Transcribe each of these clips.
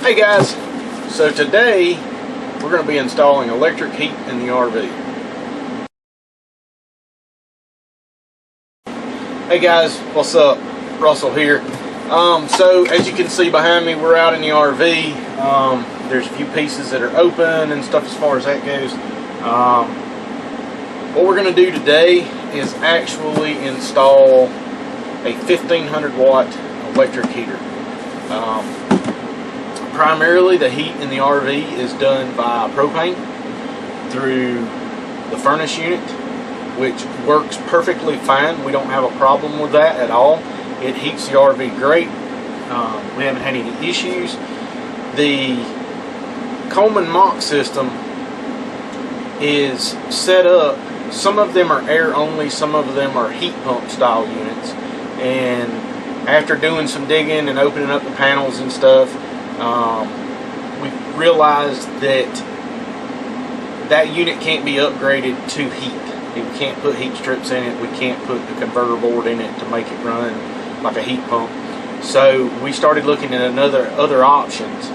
Hey guys, so today we're going to be installing electric heat in the RV. Hey guys, what's up? Russell here. So as you can see behind me, we're out in the RV. There's a few pieces that are open and stuff as far as that goes. What we're going to do today is actually install a 1500 watt electric heater. Primarily the heat in the RV is done by propane through the furnace unit, which works perfectly fine. We don't have a problem with that at all. It heats the RV great. We haven't had any issues. The Com-Pak system is set up, some of them are air only, some of them are heat pump style units, and after doing some digging and opening up the panels and stuff, we realized that that unit can't be upgraded to heat. We can't put heat strips in it. We can't put the converter board in it to make it run like a heat pump. So we started looking at other options.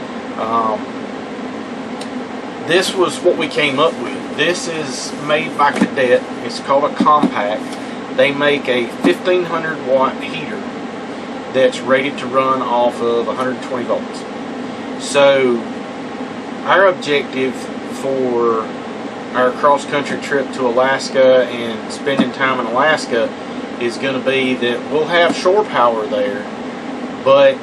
This was what we came up with. This is made by Cadet. It's called a Com-Pak. They make a 1500 watt heater that's rated to run off of 120 volts. So our objective for our cross-country trip to Alaska and spending time in Alaska is going to be that we'll have shore power there, but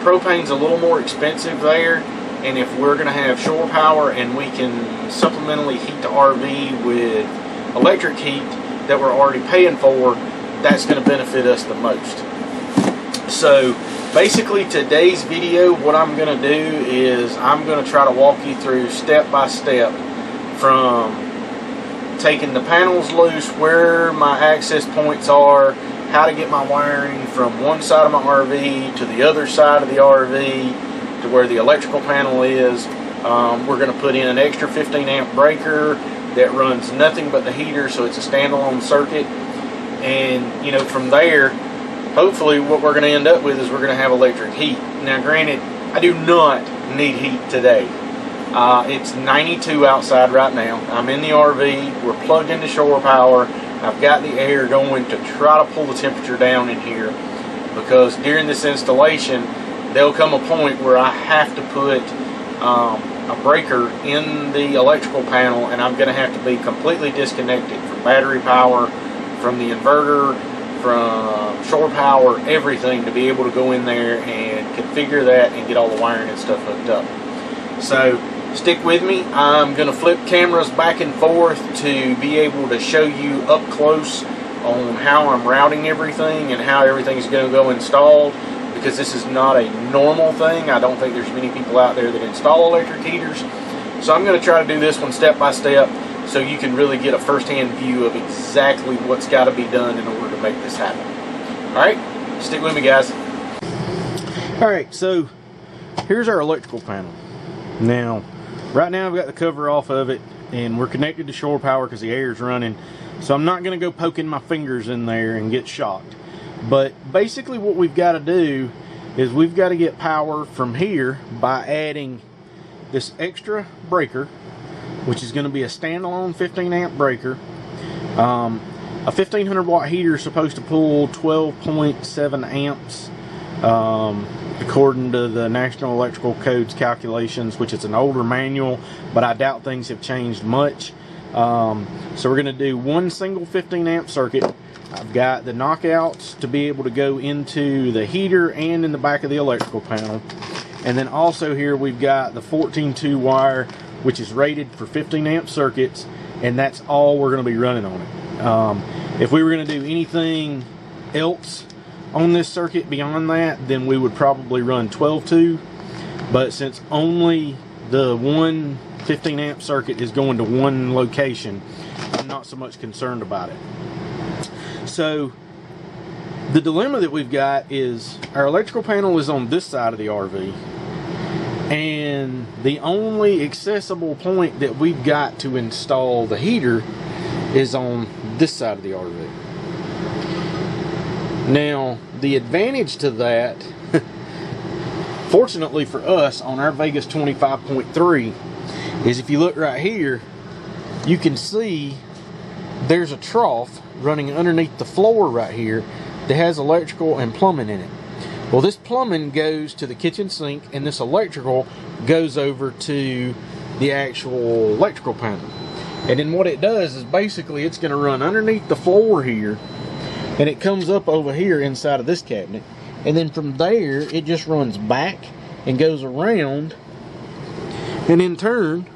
propane's a little more expensive there, and if we're going to have shore power and we can supplementally heat the RV with electric heat that we're already paying for, that's going to benefit us the most. So basically today's video, what I'm going to do is I'm going to try to walk you through step by step from taking the panels loose, where my access points are, how to get my wiring from one side of my RV to the other side of the RV to where the electrical panel is. We're going to put in an extra 15 amp breaker that runs nothing but the heater, so it's a standalone circuit. And you know, from there, hopefully what we're going to end up with is we're going to have electric heat. Now granted, I do not need heat today. It's 92 outside right now. I'm in the RV. We're plugged into shore power. I've got the air going to try to pull the temperature down in here, because during this installation there'll come a point where I have to put a breaker in the electrical panel, and I'm going to have to be completely disconnected from battery power, from the inverter, from shore power, everything, to be able to go in there and configure that and get all the wiring and stuff hooked up. So stick with me. I'm going to flip cameras back and forth to be able to show you up close on how I'm routing everything and how everything's going to go installed, because this is not a normal thing. I don't think there's many people out there that install electric heaters. So I'm going to try to do this one step by step so you can really get a first-hand view of exactly what's got to be done in order to make this happen. Alright, stick with me guys. Alright, so here's our electrical panel. Now, right now I've got the cover off of it, and we're connected to shore power because the air is running, so I'm not going to go poking my fingers in there and get shocked. But basically what we've got to do is we've got to get power from here by adding this extra breaker, which is going to be a standalone 15 amp breaker. A 1500 watt heater is supposed to pull 12.7 amps according to the National Electrical Code's calculations, which is an older manual, but I doubt things have changed much. So we're going to do one single 15 amp circuit. I've got the knockouts to be able to go into the heater and in the back of the electrical panel. And then also here we've got the 14-2 wire, which is rated for 15 amp circuits, and that's all we're going to be running on it. If we were going to do anything else on this circuit beyond that, then we would probably run 12-2, but since only the one 15 amp circuit is going to one location, I'm not so much concerned about it. So the dilemma that we've got is our electrical panel is on this side of the RV, and the only accessible point that we've got to install the heater is on this side of the RV. Now, the advantage to that Fortunately for us, on our Vegas 25.3, is if you look right here, you can see there's a trough running underneath the floor right here that has electrical and plumbing in it. Well, this plumbing goes to the kitchen sink, and this electrical goes over to the actual electrical panel. And then what it does is basically it's going to run underneath the floor here, and it comes up over here inside of this cabinet. And then from there, it just runs back and goes around, and in turn,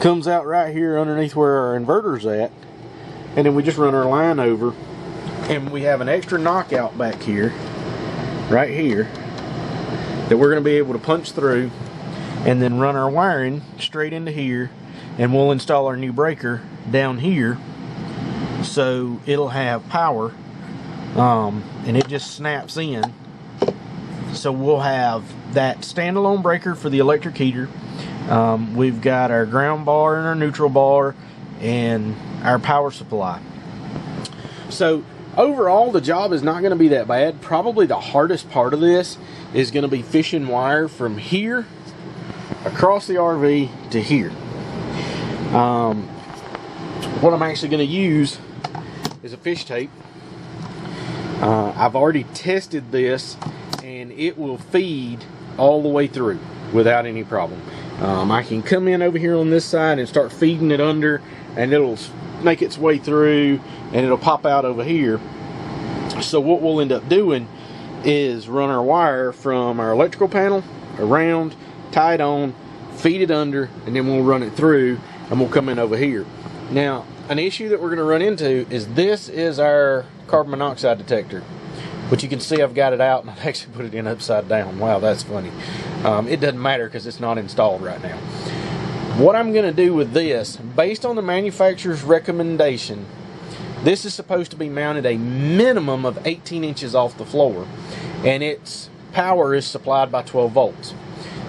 comes out right here underneath where our inverter's at. And then we just run our line over, and we have an extra knockout back here, right here, that we're going to be able to punch through and then run our wiring straight into here, and we'll install our new breaker down here so it'll have power, and it just snaps in. So we'll have that standalone breaker for the electric heater. We've got our ground bar and our neutral bar and our power supply. So overall, the job is not going to be that bad. Probably the hardest part of this is going to be fishing wire from here across the RV to here. What I'm actually going to use is a fish tape. I've already tested this, and it will feed all the way through without any problem. I can come in over here on this side and start feeding it under, and it'll make its way through, and it'll pop out over here. So what we'll end up doing is run our wire from our electrical panel around, tie it on, feed it under, and then we'll run it through, and we'll come in over here. Now, an issue that we're going to run into is this is our carbon monoxide detector, but you can see I've got it out, and I've actually put it in upside down. Wow, that's funny. It doesn't matter because it's not installed right now. What I'm going to do with this, based on the manufacturer's recommendation, this is supposed to be mounted a minimum of 18 inches off the floor, and its power is supplied by 12 volts.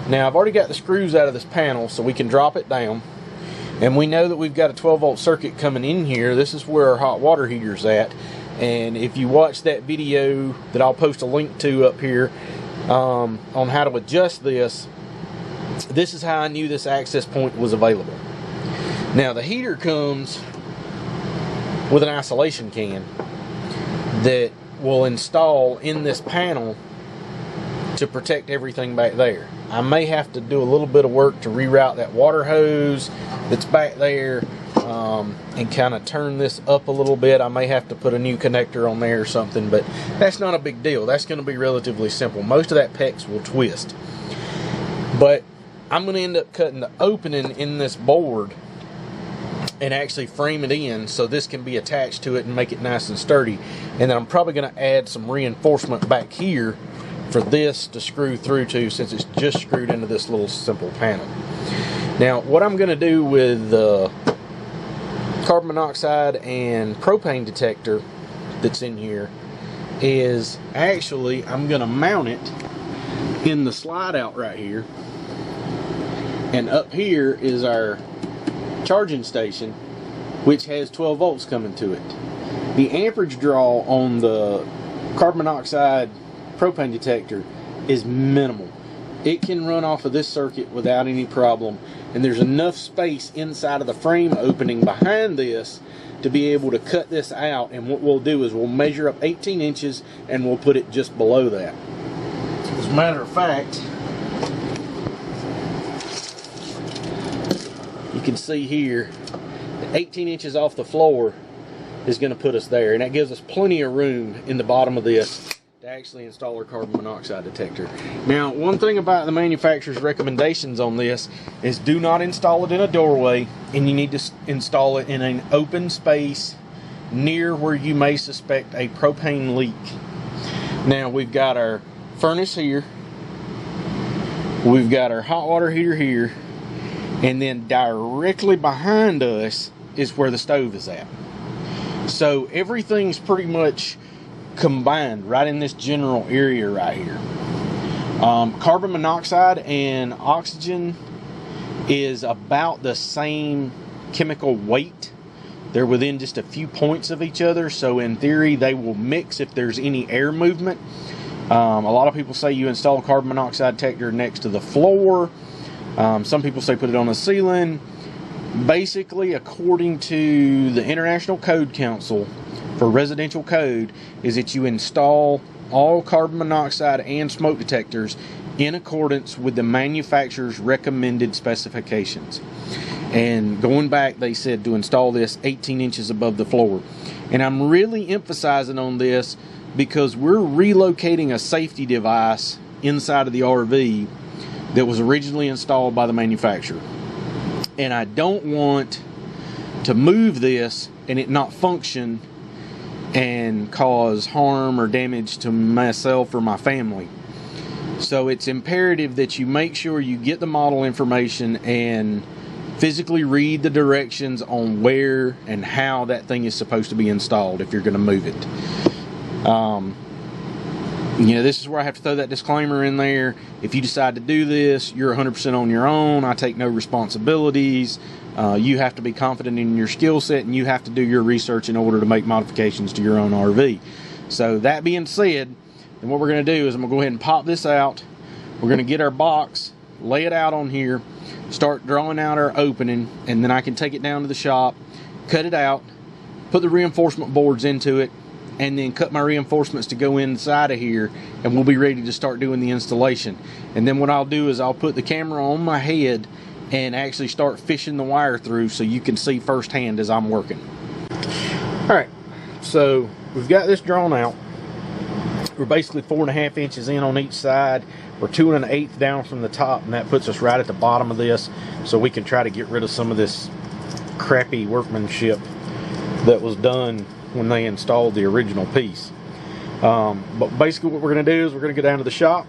Now, I've already got the screws out of this panel, so we can drop it down, and we know that we've got a 12 volt circuit coming in here. This is where our hot water heater's at, and if you watch that video that I'll post a link to up here on how to adjust this, this is how I knew this access point was available. Now, the heater comes with an isolation can that will install in this panel to protect everything back there. I may have to do a little bit of work to reroute that water hose that's back there, and kind of turn this up a little bit. I may have to put a new connector on there or something, but that's not a big deal. That's going to be relatively simple. Most of that PEX will twist. But I'm going to end up cutting the opening in this board and actually frame it in so this can be attached to it and make it nice and sturdy. And then I'm probably going to add some reinforcement back here for this to screw through to, since it's just screwed into this little simple panel. Now, what I'm going to do with the carbon monoxide and propane detector that's in here is actually I'm going to mount it in the slide out right here, and up here is our charging station, which has 12 volts coming to it. The amperage draw on the carbon monoxide propane detector is minimal. It can run off of this circuit without any problem, and there's enough space inside of the frame opening behind this to be able to cut this out. And what we'll do is we'll measure up 18 inches and we'll put it just below that. As a matter of fact, you can see here that 18 inches off the floor is going to put us there, and that gives us plenty of room in the bottom of this to actually install our carbon monoxide detector. Now, one thing about the manufacturer's recommendations on this is do not install it in a doorway, and you need to install it in an open space near where you may suspect a propane leak. Now, we've got our furnace here, we've got our hot water heater here, and then directly behind us is where the stove is at. So everything's pretty much combined right in this general area right here. Carbon monoxide and oxygen is about the same chemical weight. They're within just a few points of each other, so in theory they will mix if there's any air movement. A lot of people say you install a carbon monoxide detector next to the floor. Some people say put it on the ceiling. Basically, according to the International Code Council for residential code, is that you install all carbon monoxide and smoke detectors in accordance with the manufacturer's recommended specifications. And going back, they said to install this 18 inches above the floor. And I'm really emphasizing on this because we're relocating a safety device inside of the RV that was originally installed by the manufacturer. And I don't want to move this and it not function and cause harm or damage to myself or my family. So it's imperative that you make sure you get the model information and physically read the directions on where and how that thing is supposed to be installed if you're going to move it. This is where I have to throw that disclaimer in there. If you decide to do this, you're 100% on your own. I take no responsibilities. You have to be confident in your skill set, and you have to do your research in order to make modifications to your own RV. So that being said, then what we're going to do is I'm going to go ahead and pop this out. We're going to get our box, lay it out on here, start drawing out our opening, and then I can take it down to the shop, cut it out, put the reinforcement boards into it, and then cut my reinforcements to go inside of here, and we'll be ready to start doing the installation. And then what I'll do is I'll put the camera on my head and actually start fishing the wire through so you can see firsthand as I'm working. Alright, so we've got this drawn out. We're basically 4.5 inches in on each side. We're 2 1/8 down from the top, and that puts us right at the bottom of this, so we can try to get rid of some of this crappy workmanship that was done when they installed the original piece. But basically what we're going to do is we're going to go down to the shop.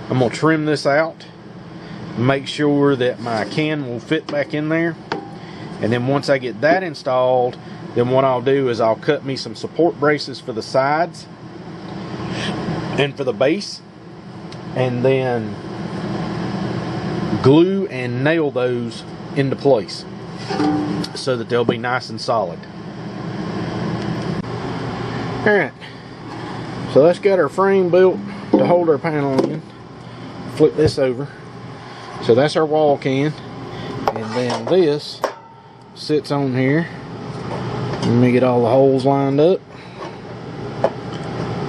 I'm going to trim this out, make sure that my can will fit back in there, and then once I get that installed, then what I'll do is I'll cut me some support braces for the sides and for the base, and then glue and nail those into place so that they'll be nice and solid. Alright, so that's got our frame built to hold our panel in. Flip this over. So that's our wall can. And then this sits on here. Let me get all the holes lined up.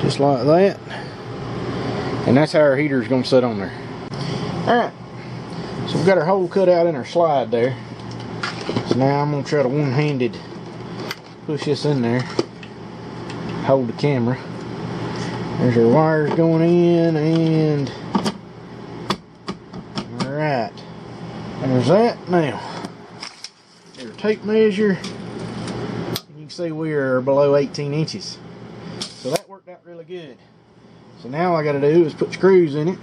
Just like that. And that's how our heater is going to sit on there. Alright, so we've got our hole cut out in our slide there. So now I'm going to try to one-handed push this in there. Hold the camera. There's our wires going in, and alright, there's that. Now there's a tape measure, and you can see we are below 18 inches, so that worked out really good. So now all I got to do is put screws in it.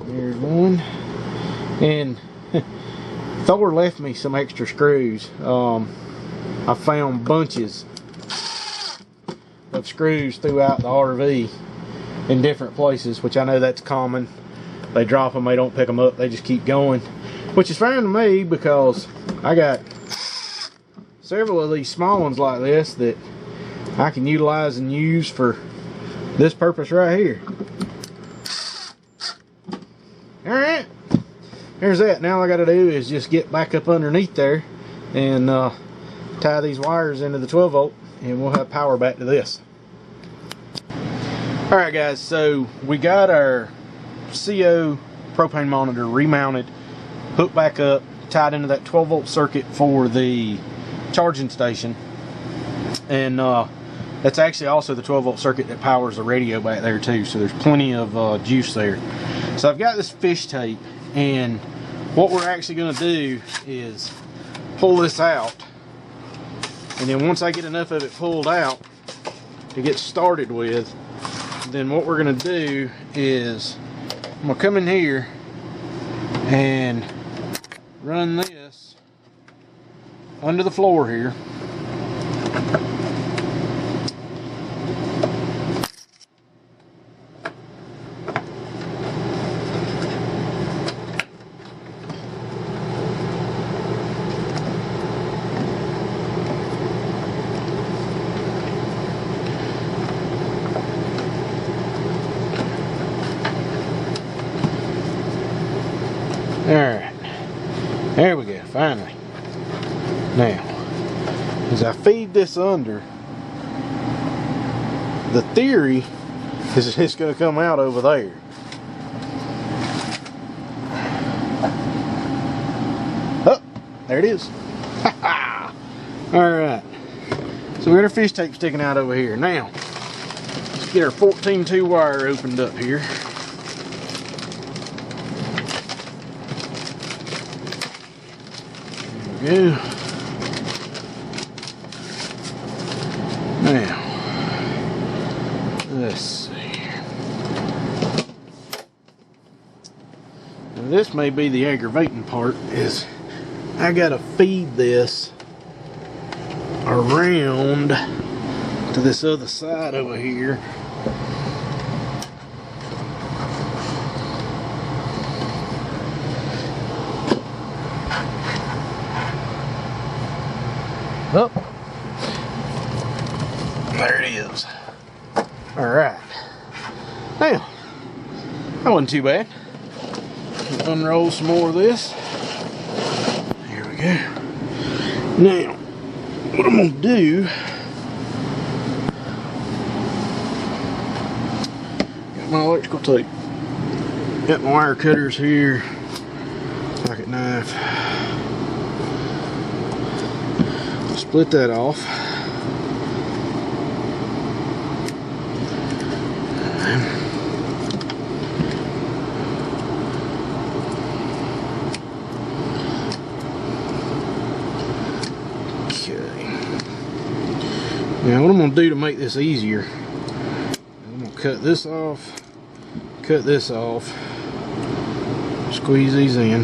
There's one, and Thor left me some extra screws. I found bunches of screws throughout the RV in different places, which I know that's common. They drop them, they don't pick them up, they just keep going, which is fine to me because I got several of these small ones like this that I can utilize and use for this purpose right here. Alright, there's that. Now all I got to do is just get back up underneath there and tie these wires into the 12 volt, and we'll have power back to this. Alright guys, so we got our CO propane monitor remounted, hooked back up, tied into that 12 volt circuit for the charging station, and that's actually also the 12 volt circuit that powers the radio back there too, so there's plenty of juice there. So I've got this fish tape, and what we're actually going to do is pull this out, and then once I get enough of it pulled out to get started with, then what we're going to do is I'm going to come in here and run this under the floor here. finally. Now, as I feed this under, the theory is it's going to come out over there. Oh, there it is. Alright, so we got our fish tape sticking out over here. Now, let's get our 14-2 wire opened up here. There we go. Now, let's see. Now this may be the aggravating part, is I gotta feed this around to this other side over here. Oh, there it is. Alright. Now, that wasn't too bad. Unroll some more of this. Here we go. Now, what I'm going to do, got my electrical tape, got my wire cutters here, pocket knife, split that off. Now what I'm going to do to make this easier, I'm going to cut this off, squeeze these in.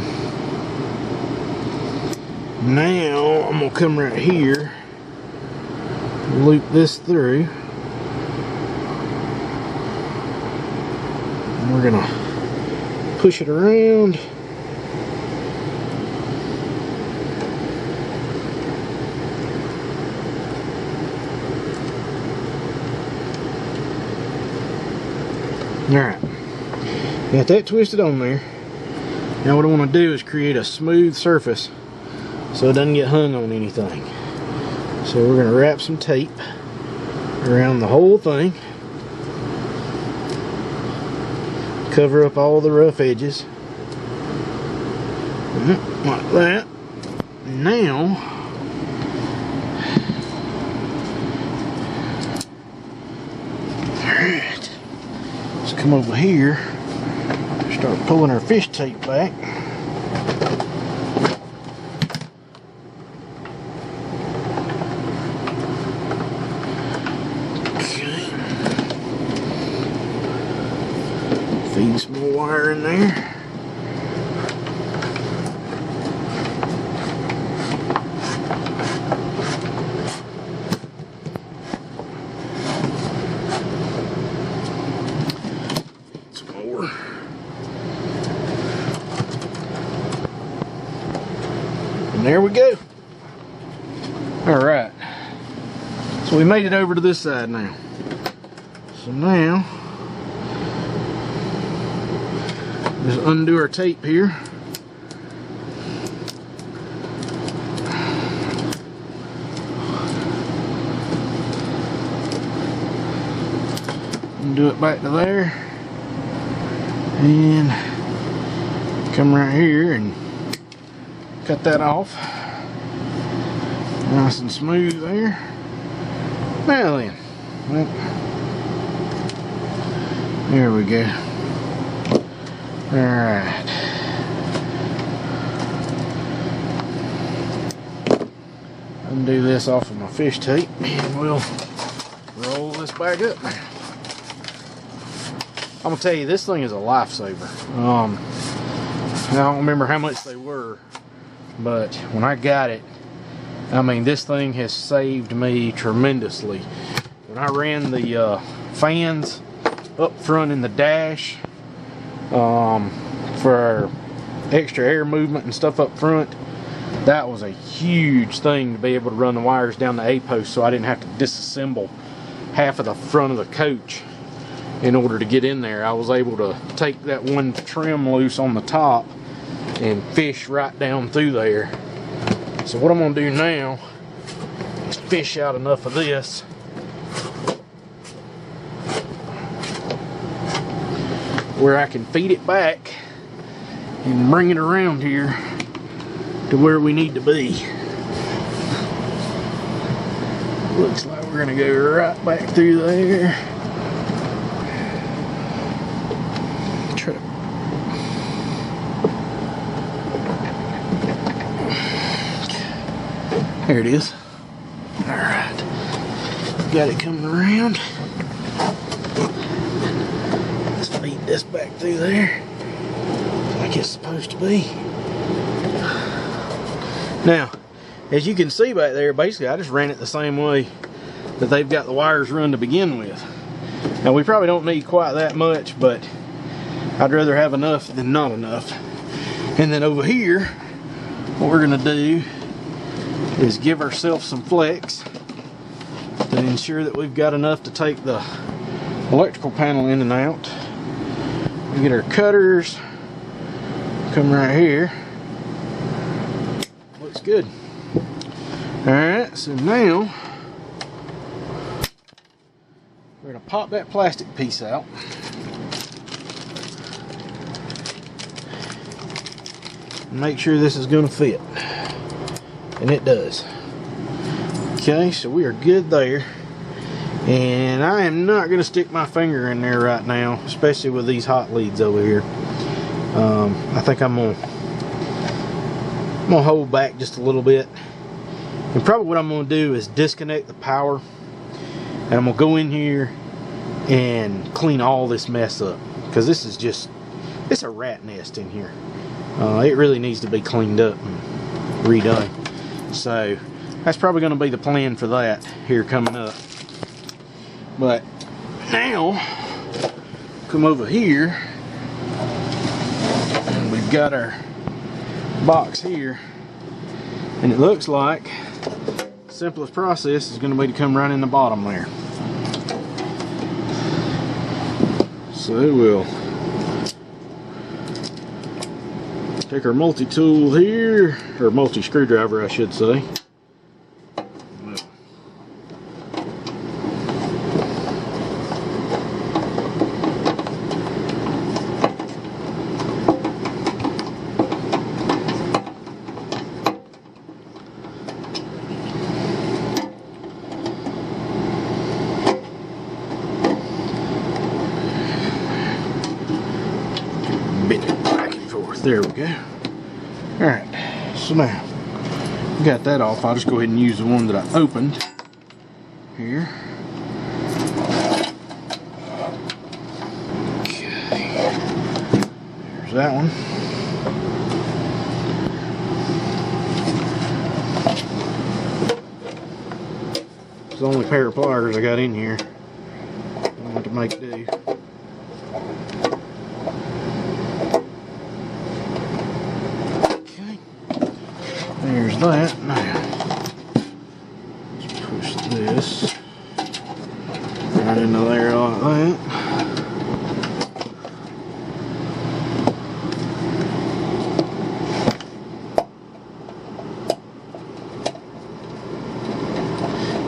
Now I'm going to come right here, loop this through, and we're going to push it around. Alright, got that twisted on there. Now what I want to do is create a smooth surface so it doesn't get hung on anything. So we're going to wrap some tape around the whole thing, cover up all the rough edges, like that. Now come over here, start pulling our fish tape back. Okay. Feed some more wire in there. And there we go. Alright. So we made it over to this side now. So now, just undo our tape here. Undo it back to there. And come right here and cut that off. Nice and smooth there. Now then, well, there we go. Alright. Undo this off of my fish tape and we'll roll this back up now. I'm gonna tell you, this thing is a lifesaver. I don't remember how much they were, but when I got it, I mean, this thing has saved me tremendously. When I ran the fans up front in the dash for extra air movement and stuff up front, that was a huge thing to be able to run the wires down the A-post so I didn't have to disassemble half of the front of the coach in order to get in there. I was able to take that one trim loose on the top and fish right down through there So what I'm gonna do now is fish out enough of this where I can feed it back and bring it around here to where we need to be. Looks like we're gonna go right back through there. Try to... There it is. Alright. Got it coming around. Let's feed this back through there like it's supposed to be. Now, as you can see back there, basically I just ran it the same way that they've got the wires run to begin with. Now we probably don't need quite that much, but I'd rather have enough than not enough. And then over here, what we're gonna do is give ourselves some flex to ensure that we've got enough to take the electrical panel in and out. We get our cutters, come right here. Looks good. Alright, so now we're going to pop that plastic piece out. And make sure this is going to fit. And it does. Okay, so we are good there. And I am not going to stick my finger in there right now, especially with these hot leads over here. I think I'm going to hold back just a little bit. And probably what I'm going to do is disconnect the power. And I'm going to go in here and clean all this mess up. Because this is just, it's a rat nest in here. It really needs to be cleaned up and redone. So that's probably going to be the plan for that here coming up. But now, come over here, and we've got our box here, and it looks like the simplest process is going to be to come right in the bottom there. So we'll take our multi-tool here, or multi-screwdriver I should say. Bit it back and forth. There we go. Alright, so now we got that off. I'll just go ahead and use the one that I opened here. Okay. There's that one. It's the only pair of pliers I got in here. I'm going to make do. There's that. Now, let's push this right into there like that.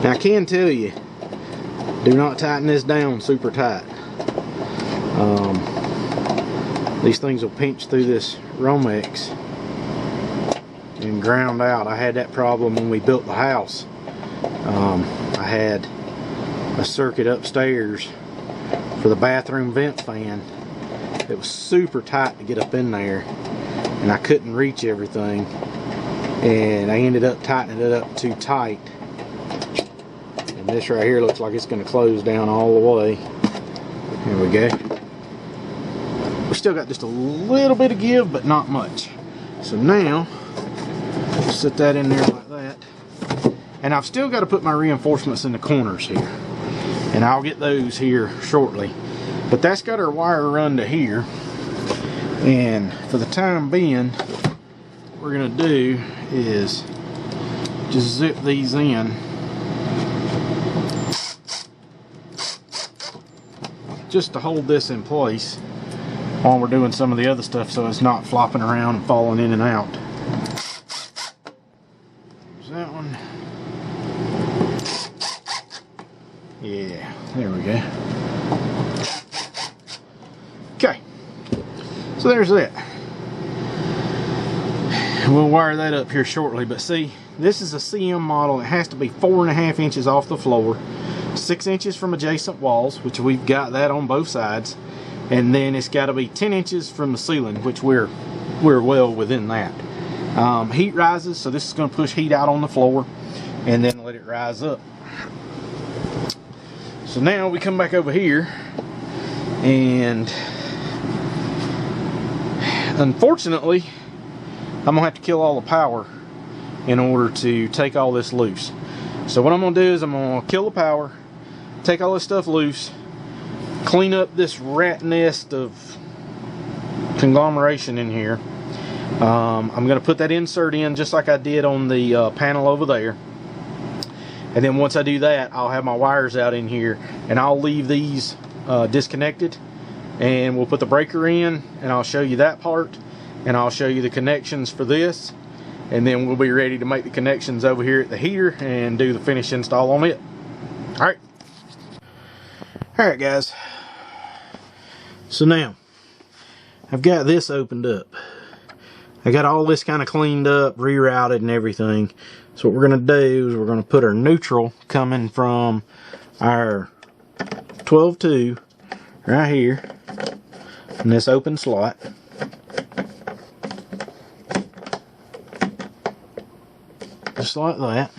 Now I can tell you, do not tighten this down super tight. These things will pinch through this Romex and ground out. I had that problem when we built the house. I had a circuit upstairs for the bathroom vent fan. It was super tight to get up in there, and I couldn't reach everything, and I ended up tightening it up too tight, and this right here looks like it's going to close down all the way. Here we go. We still got just a little bit of give, but not much. So now set that in there like that, and I've still got to put my reinforcements in the corners here, and I'll get those here shortly. But that's got our wire run to here, and for the time being what we're gonna do is just zip these in just to hold this in place while we're doing some of the other stuff, so it's not flopping around and falling in and out. So there's that. We'll wire that up here shortly, but see, this is a CM model. It has to be 4.5 inches off the floor, 6 inches from adjacent walls, which we've got that on both sides, and then it's got to be 10 inches from the ceiling, which we're well within that. Heat rises, so this is going to push heat out on the floor and then let it rise up. So now we come back over here, and unfortunately I'm gonna have to kill all the power in order to take all this loose. So what I'm gonna do is I'm gonna kill the power, take all this stuff loose, clean up this rat nest of conglomeration in here. I'm gonna put that insert in just like I did on the panel over there. And then once I do that, I'll have my wires out in here, and I'll leave these disconnected, and we'll put the breaker in, and I'll show you that part, and I'll show you the connections for this, and then we'll be ready to make the connections over here at the heater and do the finish install on it. Alright guys, so now I've got this opened up. I got all this kind of cleaned up, rerouted and everything. So what we're going to do is we're going to put our neutral coming from our 12-2 right here in this open slot. Just like that.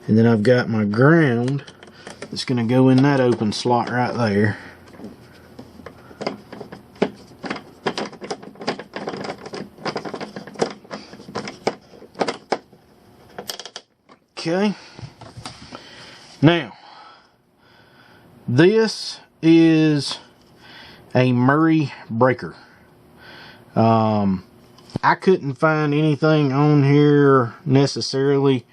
And then I've got my ground that's going to go in that open slot right there. Okay, now this is a Murray breaker. I couldn't find anything on here necessarily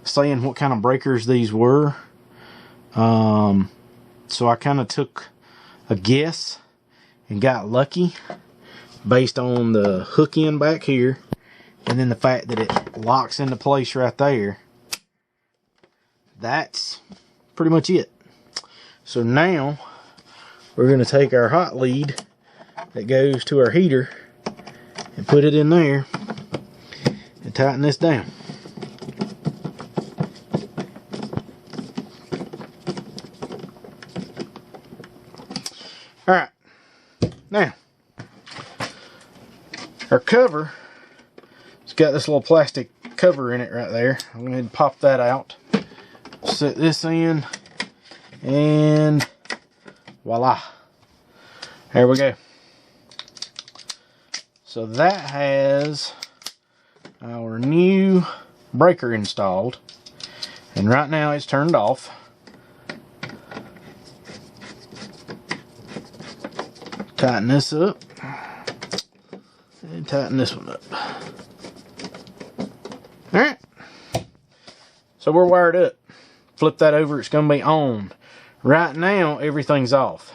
saying what kind of breakers these were. So I kind of took a guess and got lucky based on the hook end back here and then the fact that it locks into place right there. That's pretty much it. So now we're going to take our hot lead that goes to our heater and put it in there and tighten this down. Alright, now our cover, it's got this little plastic cover in it right there. I'm going to pop that out, set this in, and voila, there we go. So that has our new breaker installed, and right now it's turned off. Tighten this up and tighten this one up. Alright, so we're wired up. Flip that over, it's going to be on. Right now everything's off.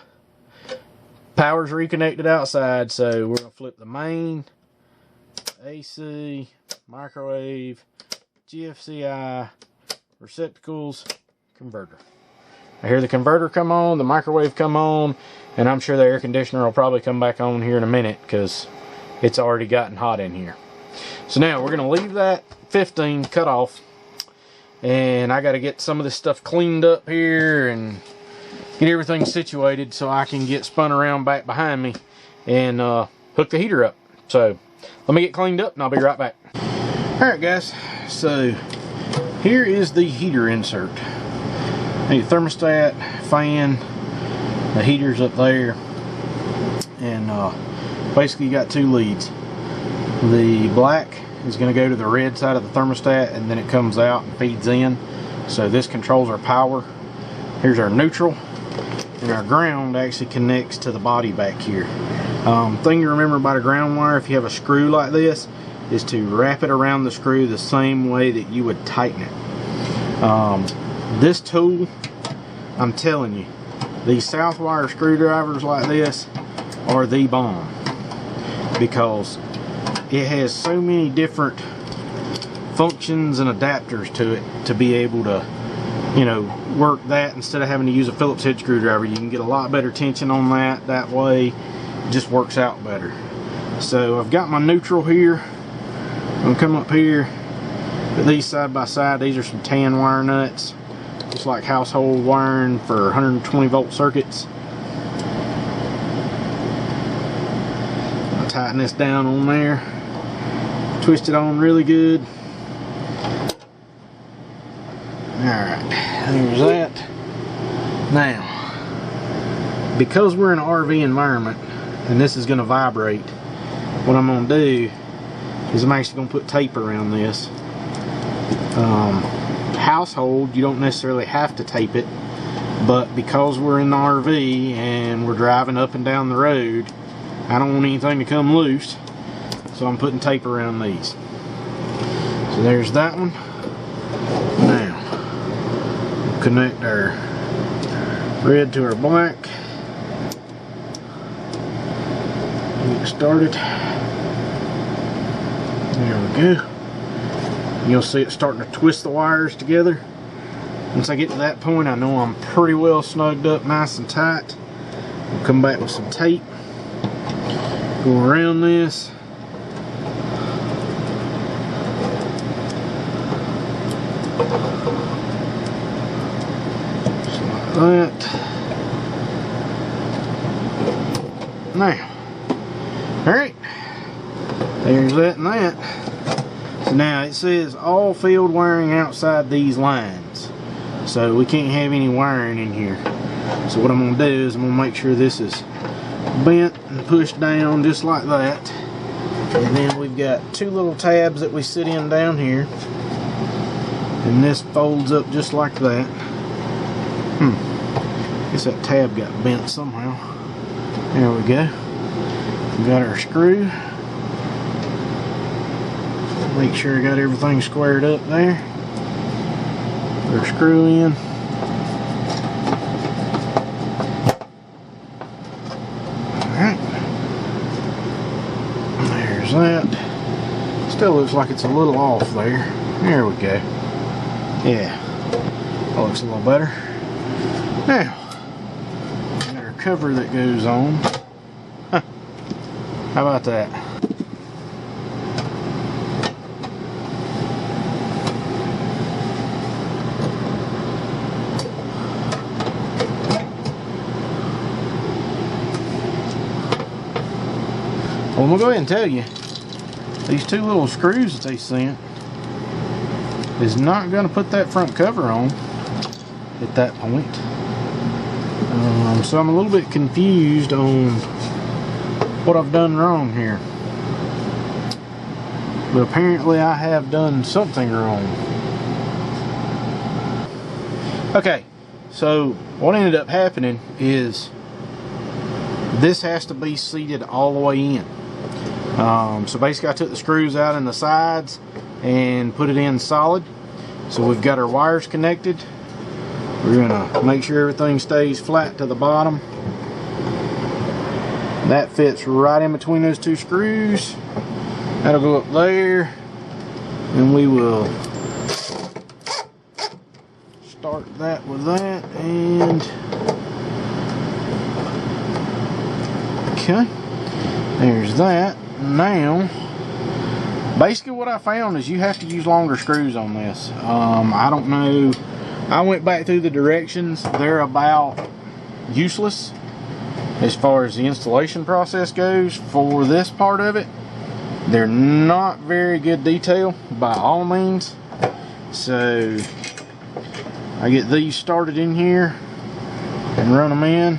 Power's reconnected outside, so we're going to flip the main, AC, microwave, GFCI, receptacles, converter. I hear the converter come on, the microwave come on, and I'm sure the air conditioner will probably come back on here in a minute because it's already gotten hot in here. So now we're going to leave that 15 cut off, and I got to get some of this stuff cleaned up here and get everything situated so I can get spun around back behind me and hook the heater up. So let me get cleaned up and I'll be right back. Alright guys, so here is the heater insert. The thermostat, fan, the heater's up there, and basically you got two leads. The black is going to go to the red side of the thermostat, and then it comes out and feeds in. So this controls our power. Here's our neutral, and our ground actually connects to the body back here. Thing to remember about a ground wire, if you have a screw like this, is to wrap it around the screw the same way that you would tighten it. This tool, I'm telling you, these Southwire screwdrivers like this are the bomb, because it has so many different functions and adapters to it to be able to, you know, work that instead of having to use a Phillips head screwdriver. You can get a lot better tension on that way. It just works out better. So I've got my neutral here. I'm gonna come up here, put these side by side. These are some tan wire nuts, just like household wiring for 120 volt circuits. I'll tighten this down on there, twist it on really good. Alright, there's that. Now, because we're in an RV environment and this is going to vibrate, what I'm going to do is I'm actually going to put tape around this. Household, you don't necessarily have to tape it, but because we're in the RV and we're driving up and down the road, I don't want anything to come loose, so I'm putting tape around these. So there's that one. Now, connect our red to our black. Get started. There we go. You'll see it starting to twist the wires together. Once I get to that point, I know I'm pretty well snugged up nice and tight. We'll come back with some tape. Go around this. That. Now, alright, there's that and that. So now it says all field wiring outside these lines, so we can't have any wiring in here. So what I'm going to do is I'm going to make sure this is bent and pushed down just like that, and then we've got two little tabs that we sit in down here, and this folds up just like that. Guess that tab got bent somehow. There we go. We got our screw. Make sure I got everything squared up there. Put our screw in. Alright. There's that. Still looks like it's a little off there. There we go. Yeah. That looks a little better. Now, cover that goes on. Huh. How about that? Well, I'm gonna go ahead and tell you, these two little screws that they sent is not gonna put that front cover on at that point. So I'm a little bit confused on what I've done wrong here. But apparently I have done something wrong. Okay, so what ended up happening is this has to be seated all the way in. So basically I took the screws out in the sides and put it in solid. So we've got our wires connected. We're gonna make sure everything stays flat to the bottom. That fits right in between those two screws. That'll go up there, and we will start that with that, and okay, there's that. Now, basically what I found is you have to use longer screws on this. I don't know. I went back through the directions. They're about useless as far as the installation process goes for this part of it. They're not very good detail by all means. So I get these started in here and run them in.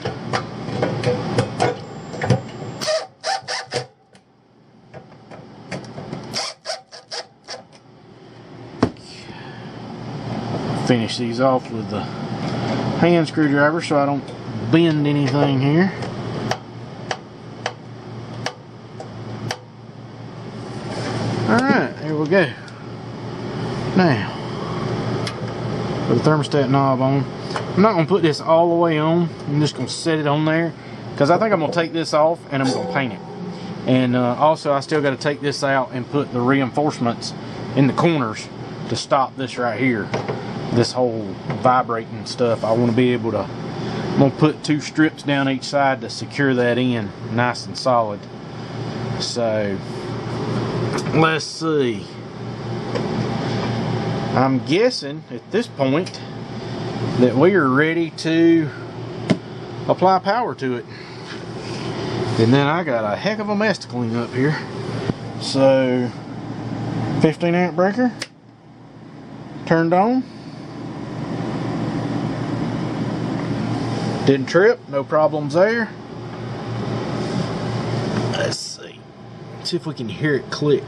Finish these off with the hand screwdriver so I don't bend anything here. Alright, here we go. Now, put the thermostat knob on. I'm not going to put this all the way on. I'm just going to set it on there because I think I'm going to take this off and I'm going to paint it. And also I still got to take this out and put the reinforcements in the corners to stop this right here. This whole vibrating stuff. I want to be able to, I'm going to put two strips down each side to secure that in nice and solid. So let's see. I'm guessing at this point that we are ready to apply power to it. And then I got a heck of a mess to clean up here. So 15 amp breaker turned on. Didn't trip, no problems there. Let's see. See if we can hear it click.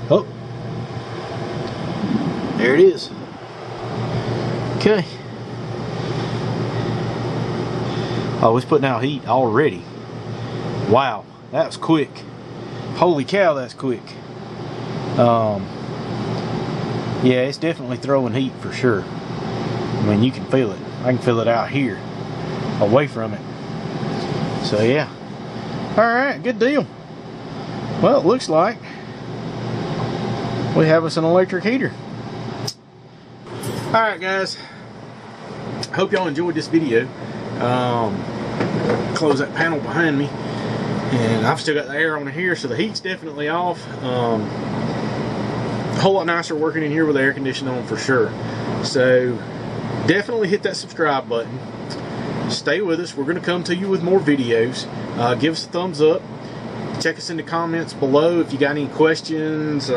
Oh, there it is. Okay. Oh, it's putting out heat already. Wow, that was quick. Holy cow, that's quick. Yeah, it's definitely throwing heat for sure. I mean, you can feel it. I can feel it out here, away from it. So yeah. Alright, good deal. Well, it looks like we have us an electric heater. Alright guys, hope y'all enjoyed this video. Close that panel behind me, and I've still got the air on here, so the heat's definitely off. A whole lot nicer working in here with the air conditioning on for sure. So definitely hit that subscribe button. Stay with us. We're going to come to you with more videos. Give us a thumbs up. Check us in the comments below if you got any questions,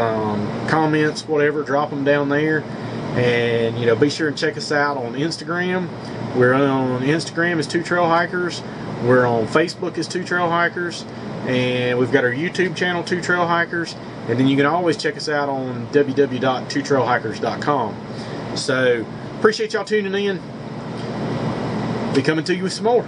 comments, whatever. Drop them down there. And you know, be sure and check us out on Instagram. We're on Instagram as Two Trail Hikers. We're on Facebook as Two Trail Hikers. And we've got our YouTube channel, Two Trail Hikers. And then you can always check us out on www.twotrailhikers.com. So appreciate y'all tuning in. Be coming to you with some more.